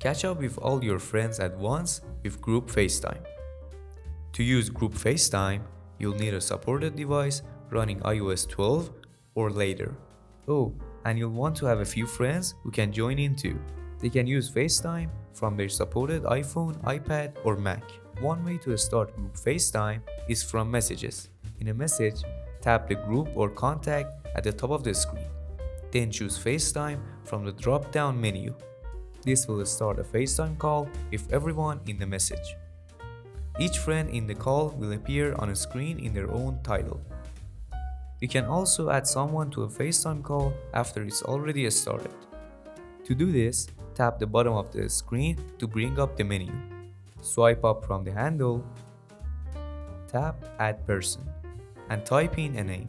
Catch up with all your friends at once with Group FaceTime. To use Group FaceTime, you'll need a supported device running iOS 12 or later. Oh, and you'll want to have a few friends who can join in too. They can use FaceTime from their supported iPhone, iPad, or Mac. One way to start Group FaceTime is from Messages. In a message, tap the group or contact at the top of the screen. Then choose FaceTime from the drop-down menu. This will start a FaceTime call with everyone in the message. Each friend in the call will appear on a screen in their own title. You can also add someone to a FaceTime call after it's already started. To do this, tap the bottom of the screen to bring up the menu. Swipe up from the handle, tap Add Person, and type in a name.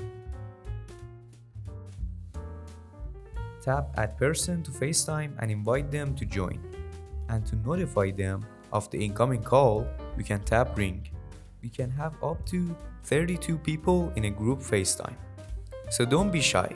Tap Add Person to FaceTime and invite them to join. And to notify them of the incoming call, we can tap Ring. We can have up to 32 people in a group FaceTime. So don't be shy.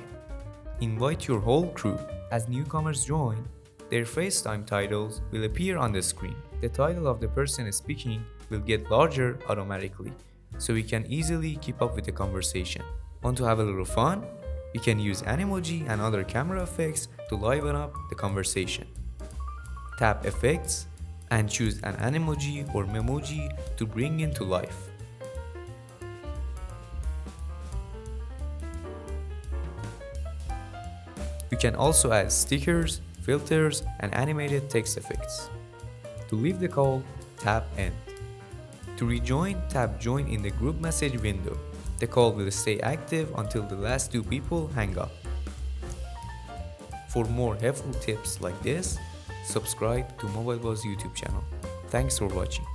Invite your whole crew. As newcomers join, their FaceTime titles will appear on the screen. The title of the person speaking will get larger automatically, so we can easily keep up with the conversation. Want to have a little fun? You can use Animoji and other camera effects to liven up the conversation. Tap Effects and choose an Animoji or Memoji to bring into life. You can also add stickers, filters, and animated text effects. To leave the call, tap End. To rejoin, tap Join in the group message window. The call will stay active until the last two people hang up. For more helpful tips like this, subscribe to MobileBaz YouTube channel. Thanks for watching.